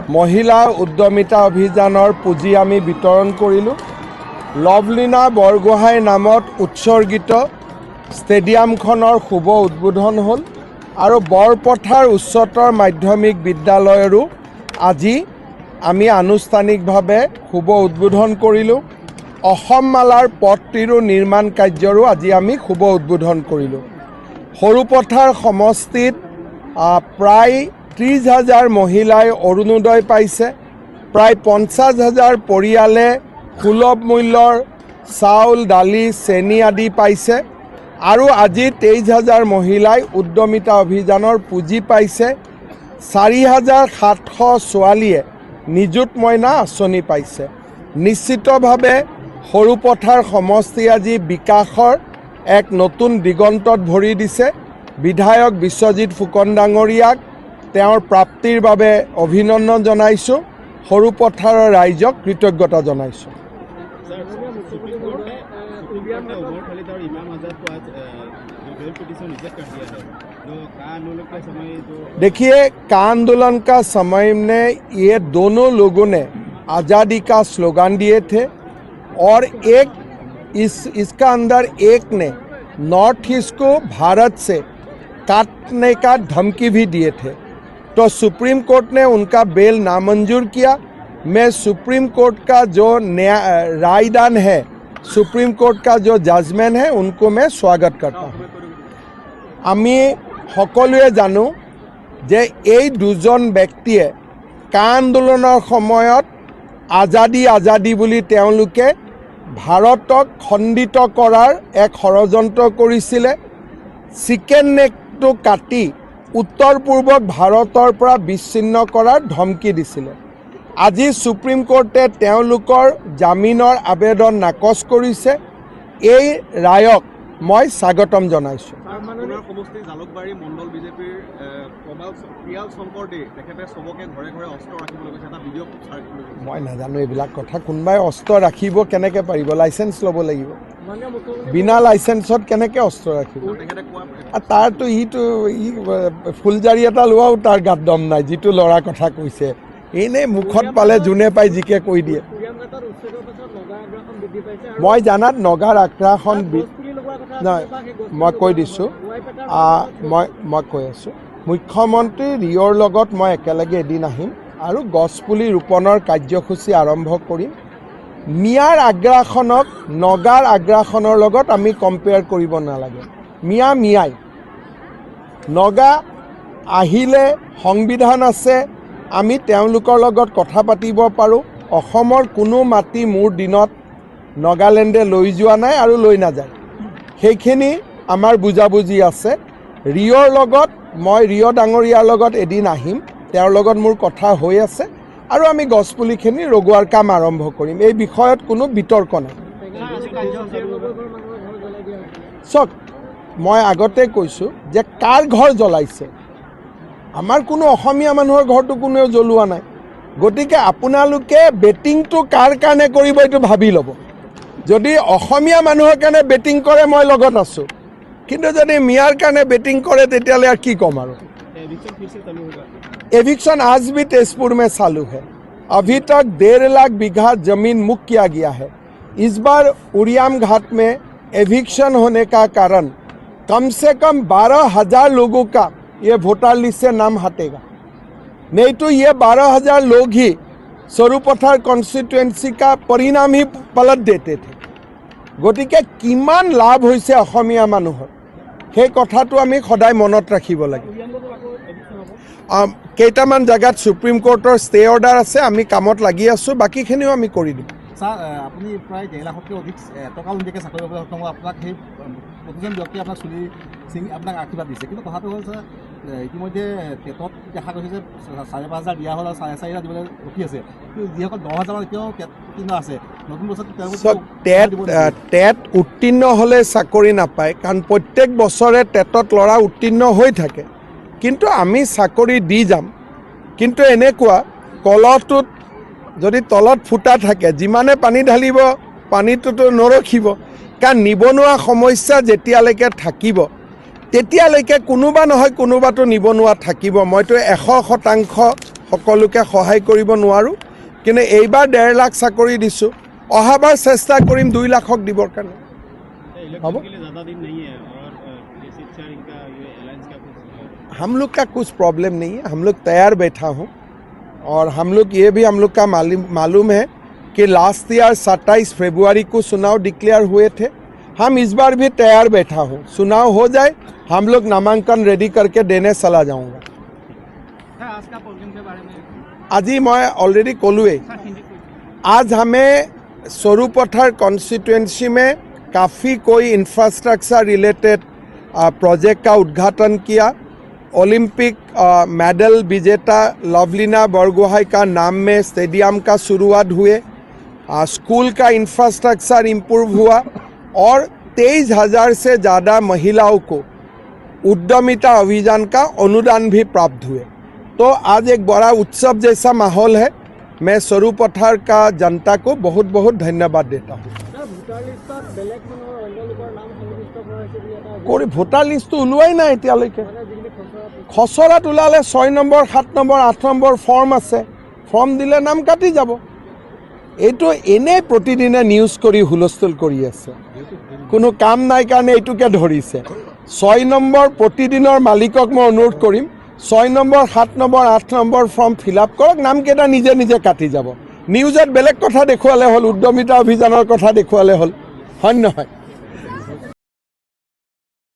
মহিলা উদ্যমিতা অভিযানৰ পুঁজি আমি বিতৰণ কৰিলোঁ। লভলীনা বৰগোহাঁইৰ নামত উৎসৰ্গিত ষ্টেডিয়ামখনৰ শুভ উদ্বোধন হ'ল আৰু বৰপথাৰ উচ্চতৰ মাধ্যমিক বিদ্যালয়ৰো আজি আমি আনুষ্ঠানিকভাৱে শুভ উদ্বোধন কৰিলোঁ। অসম মালাৰ পথটিৰো নিৰ্মাণ কাৰ্যৰো আজি আমি শুভ উদ্বোধন কৰিলোঁ। সৰুপথাৰ সমষ্টিত প্ৰায় 30,000 মহিলাই অৰুণোদয় পাইছে। প্ৰায় 50,000 পৰিয়ালে সুলভ মূল্যৰ চাউল, দালি, চেনি আদি পাইছে আৰু আজি 23,000 মহিলাই উদ্যমিতা অভিযানৰ পুঁজি পাইছে। 4,700 ছোৱালীয়ে নিযুত মইনা আঁচনি পাইছে। নিশ্চিতভাৱে সৰুপথাৰ সমষ্টি আজি বিকাশৰ এক নতুন দিগন্তত ভৰি দিছে। বিধায়ক বিশ্বজিৎ ফুকন ডাঙৰীয়াক তেওঁৰ প্ৰাপ্তিৰ বাবে অভিনন্দন জনাইছোঁ। সৰুপথাৰৰ ৰাইজক কৃতজ্ঞতা জনাইছোঁ। देखिए, का आंदोलन का समय में ये दोनों लोगों ने आज़ादी का स्लोगन दिए थे और एक इसका अंदर एक ने नॉर्थ ईस्ट को भारत से काटने का धमकी भी दिए थे। तो सुप्रीम कोर्ट ने उनका बेल नामंजूर किया। मैं सुप्रीम कोर्ट का जो रायदान है, सुप्रीम कोर्ट का जो जजमेंट है, उनको मैं स्वागत करता हूँ। আমি সকলোৱে জানো যে এই দুজন ব্যক্তিয়ে কা আন্দোলনৰ সময়ত আজাদী বুলি তেওঁলোকে ভাৰতক খণ্ডিত কৰাৰ এক ষড়যন্ত্ৰ কৰিছিলে। চিকেন নেকটো কাটি উত্তৰ পূৰ্বক ভাৰতৰ পৰা বিচ্ছিন্ন কৰাৰ ধমকি দিছিলে। আজি সুপ্ৰিম কোৰ্টে তেওঁলোকৰ জামিনৰ আবেদন নাকচ কৰিছে। এই ৰায়ক মই স্বাগতম জনাইছোঁ। মই নাজানো এইবিলাক কথা। কোনোবাই অস্ত্ৰ ৰাখিব কেনেকৈ পাৰিব? লাইচেঞ্চ ল'ব লাগিব। বিনা লাইচেঞ্চত কেনেকৈ অস্ত্ৰ ৰাখিব? তাৰতো ফুলজাৰি এটা লোৱাও তাৰ গাত দম নাই, যিটো ল'ৰা কথা কৈছে। এনেই মুখত পালে যোনে পাই জিকে কৈ দিয়ে। মই জানাত নগাৰ আগ্ৰাসন নহয়, মই কৈ দিছোঁ, মই কৈ আছোঁ, মুখ্যমন্ত্ৰী ৰিঅ'ৰ লগত মই একেলগে এদিন আহিম আৰু গছপুলি ৰোপণৰ কাৰ্যসূচী আৰম্ভ কৰিম। মিয়াৰ আগ্ৰাসনক নগাৰ আগ্ৰাসনৰ লগত আমি কম্পেয়াৰ কৰিব নালাগে। মিয়াই নগা আহিলে সংবিধান আছে, আমি তেওঁলোকৰ লগত কথা পাতিব পাৰোঁ। অসমৰ কোনো মাটি মোৰ দিনত নগালেণ্ডে লৈ যোৱা নাই আৰু লৈ নাযায়। সেইখিনি আমাৰ বুজাবুজি আছে। ৰিঅ'ৰ লগত মই ৰিঅ' ডাঙৰীয়াৰ লগত এদিন আহিম, তেওঁৰ লগত মোৰ কথা হৈ আছে আৰু আমি গছপুলিখিনি লগোৱাৰ কাম আৰম্ভ কৰিম। এই বিষয়ত কোনো বিতৰ্ক নাই। চাওক, মই আগতে কৈছোঁ যে কাৰ ঘৰ জ্বলাইছে, আমাৰ কোনো অসমীয়া মানুহৰ ঘৰটো কোনেও জ্বলোৱা নাই। গতিকে আপোনালোকে বেটিংটো কাৰ কাৰণে কৰিব এইটো ভাবি ল'ব। যদি অসমীয়া মানুহৰ কাৰণে বেটিং কৰে মই লগত আছোঁ, কিন্তু যদি মিয়াৰ কাৰণে বেটিং কৰে তেতিয়াহ'লে আৰু কি ক'ম আৰু। एविक्शन आज भी तेजपुर में चालू है। अभी तक 1.5 लाख बीघा जमीन मुक्त किया गया है। इस बार उड़ियाम घाट में एविक्शन होने का कारण कम से कम 12,000 लोगों का ये वोटर लिस्ट से नाम हटेगा। नहीं तो ये 12,000 लोग ही सरुपथार कन्स्टिट्युएंसी का परिणाम ही पलट देते थे। गतिके किमान लाभ होइसे अসমীয়া মানুহৰ, সেই কথাটো আমি সদায় মনত ৰাখিব লাগে। কেইটামান জায়গাত সুপ্ৰিম কোৰ্টৰ ষ্টে অৰ্ডাৰ আছে, আমি কামত লাগি আছোঁ, বাকীখিনিও আমি কৰি দিম। ছাৰ, আপুনি প্ৰায় 1.5 লাখতকৈ অধিক টকা লোনকে চাকৰি পাবলৈ সক্ষম হ'ল। আপোনাক সেই প্ৰতিজন ব্যক্তিয়ে আপোনাক চুলি চিঙি আপোনাক আশীৰ্বাদ দিছে, কিন্তু কথাটো হ'ল ছাৰ, ইতিমধ্যে টেটত দেখা গৈছে যে 4,500 দিয়া হ'ল আৰু 4,500 দিবলৈ ৰখি আছে। কিন্তু যিসকল 10,000 এতিয়াও টেট উত্তীৰ্ণ আছে, নতুন বছৰত টেট উত্তীৰ্ণ হ'লে চাকৰি নাপায়, কাৰণ প্ৰত্যেক বছৰে টেটত ল'ৰা উত্তীৰ্ণ হৈ থাকে। কিন্তু আমি চাকৰি দি যাম। কিন্তু এনেকুৱা কলহটোত যদি তলত ফুটা থাকে, যিমানে পানী ঢালিব পানীটোতো নৰখিব, কাৰণ নিবনুৱা সমস্যা যেতিয়ালৈকে থাকিব তেতিয়ালৈকে কোনোবা নহয় কোনোবাটো নিবনুৱা থাকিব। মইতো 100% সকলোকে সহায় কৰিব নোৱাৰোঁ, কিন্তু এইবাৰ 1.5 লাখ চাকৰি দিছোঁ, অহাবাৰ চেষ্টা কৰিম 2 লাখক দিবৰ কাৰণে। হ'ব, हम लोग का कुछ प्रॉब्लम नहीं है, हम लोग तैयार बैठा हूँ। और हम लोग ये भी हम लोग का मालूम है कि लास्ट ईयर 27 फरवरी को चुनाव डिक्लेयर हुए थे। हम इस बार भी तैयार बैठा हूँ, चुनाव हो जाए हम लोग नामांकन रेडी करके देने चला जाऊँगा। आज का प्रोग्राम के बारे में आज ही मैं ऑलरेडी कोलुए, आज हमें स्वरूपथर कॉन्स्टिट्यूएंसी में काफ़ी कोई इंफ्रास्ट्रक्चर रिलेटेड प्रोजेक्ट का उद्घाटन किया। ओलंपिक मेडल विजेता लवलीना बरगोहाई का नाम में स्टेडियम का शुरुआत हुए, स्कूल का इंफ्रास्ट्रक्चर इम्प्रूव हुआ और 23,000 से ज़्यादा महिलाओं को उद्यमिता अभियान का अनुदान भी प्राप्त हुए। तो आज एक बड़ा उत्सव जैसा माहौल है। मैं स्वरूपथर का जनता को बहुत बहुत धन्यवाद देता हूँ। ভোটাৰ লিষ্টটো ওলোৱাই নাই এতিয়ালৈকে। খচৰাত ওলালে 6 নম্বৰ 7 নম্বৰ 8 নম্বৰ ফৰ্ম আছে, ফৰ্ম দিলে নাম কাটি যাব। এইটো এনেই প্ৰতিদিনে নিউজ কৰি হুলস্থুল কৰি আছে, কোনো কাম নাই কাৰণে এইটোকে ধৰিছে। 6 নম্বৰ প্ৰতিদিনৰ মালিকক মই অনুৰোধ কৰিম, 6 number 7 number 8 number form fill up কৰক, নামকেইটা নিজে নিজে কাটি যাব। নিউজত বেলেগ কথা দেখুৱালে হ'ল, উদ্যমিতা অভিযানৰ কথা দেখুৱালে হ'ল, হয় নহয়?